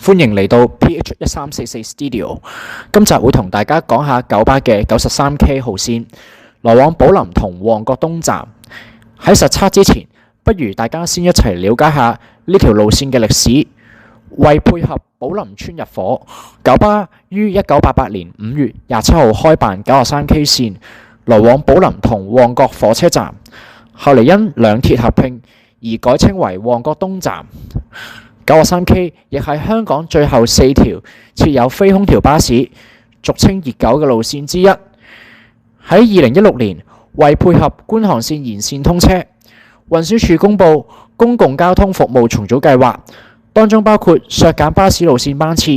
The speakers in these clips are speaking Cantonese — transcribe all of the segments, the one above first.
歡迎嚟到 PH1344 Studio。今集會同大家講下九巴嘅93K 號線，來往寶林同旺角東站。喺實測之前，不如大家先一齊了解下呢條路線嘅歷史。為配合寶林村入伙，九巴於1988年5月27號開辦93K 線，來往寶林同旺角火車站。後嚟因兩鐵合併而改稱為旺角東站。93K 亦係香港最後4條設有非空調巴士，俗稱熱狗嘅路線之一。喺2016年，為配合觀塘線延線通車，運輸署公布公共交通服務重組計劃，當中包括削減巴士路線班次，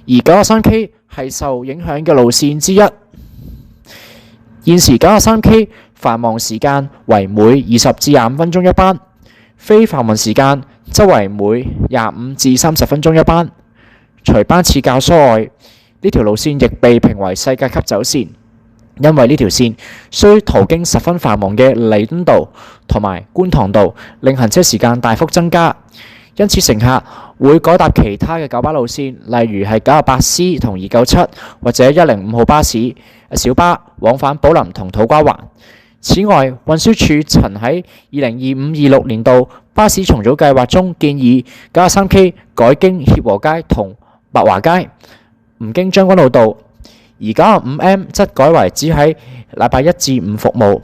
而93K 係受影響嘅路線之一。現時93K 繁忙時間為每20至25分鐘一班，非繁忙時間則為每25至30分鐘一班。除班次較疏外，呢條路線亦被評為世界級走線，因為呢條線需途經十分繁忙嘅彌敦道同埋觀塘道，令行車時間大幅增加。因此乘客會改搭其他嘅九巴路線，例如係98C 同297或者105號巴士小巴往返寶林同土瓜灣。此外，運輸署曾喺2025-26年度巴士重組計劃中建議93K 改經協和街同白華街，唔經將軍澳道，而95M 則改為只喺禮拜1至5服務，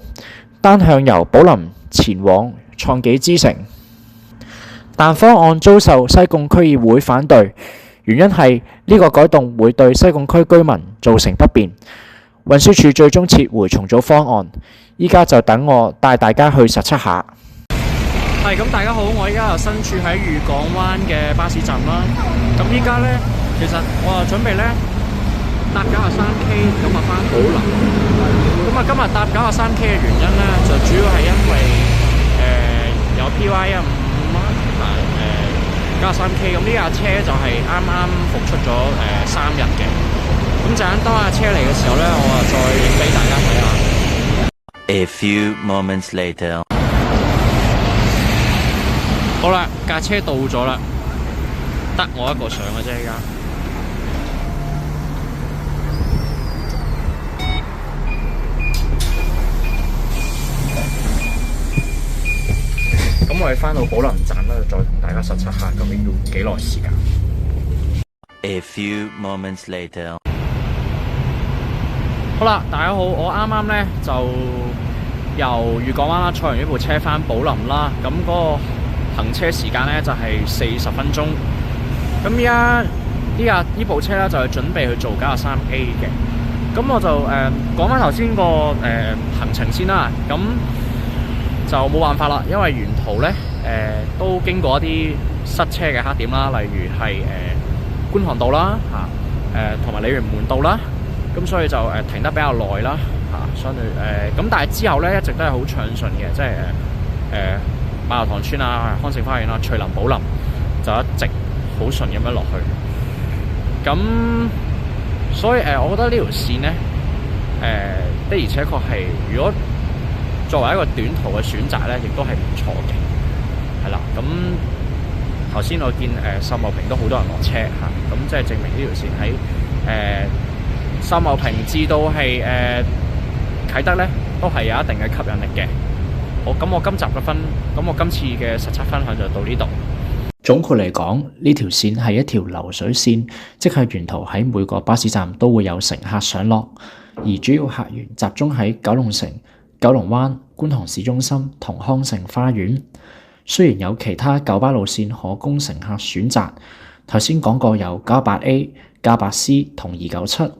單向由寶林前往創紀之城。但方案遭受西貢區議會反對，原因係呢個改動會對西貢區居民造成不便。運輸署最終撤回重組方案，依家就等我帶大家去實測下。咁大家好，我依家又身處喺裕港灣嘅巴士站啦。咁依家呢，其實我就準備呢搭93K 咁啊返寶林。咁啊今日搭93K 嘅原因呢，就主要係因為有 PY 93K 咁呢架車就係啱啱復出咗3日嘅。咁陣間當架車嚟嘅時候呢，我啊再影俾大家睇下。A few moments later。好啦，架車到咗啦，得我一個上嘅啫，依家。咁我哋返到寶林站啦，再同大家實測下究竟要幾耐時間。A few moments later。好啦，大家好，我啱啱呢就由裕港灣啦坐完呢部車返寶林啦，咁嗰個行車時間呢就係40分鐘。咁依家呢部車呢就係準備去做93A嘅。咁我就講翻頭先個行程先啦。咁就冇辦法啦，因為沿途呢都經過一啲塞車嘅黑點啦，例如係觀塘道啦同埋鯉魚門道啦。咁所以就停得比較耐啦相對咁但係之後呢一直都係好暢順嘅，即係馬油塘村啊、康城花園啊、翠林寶林就一直好順咁樣落去。咁所以我覺得呢條線呢的而且確係如果作為一個短途嘅選擇呢，亦都係唔錯嘅。係啦，咁頭先我見秀茂坪都好多人落車咁即係證明呢條線喺秀茂坪至到係啟德呢，都係有一定嘅吸引力嘅。好，咁我今次嘅實測分享就到呢度。總括嚟講，呢條線係一條流水線，即係沿途喺每個巴士站都會有乘客上落，而主要客源集中喺九龍城、九龍灣、觀塘市中心同康城花園。雖然有其他九巴路線可供乘客選擇，頭先講過有98A、98C 同297，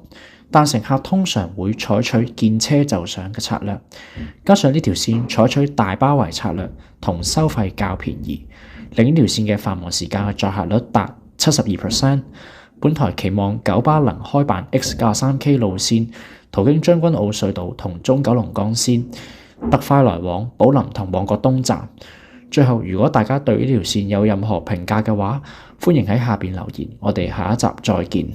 但乘客通常會採取見車就上嘅策略，加上呢條線採取大包圍策略同收費較便宜，令呢條線嘅繁忙時間嘅載客率達72%。本台期望九巴能開辦 X93K 路線，途經將軍澳隧道同中九龍幹線，特快來往寶林同旺角東站。最後，如果大家對呢條線有任何評價嘅話，歡迎喺下邊留言，我哋下一集再見。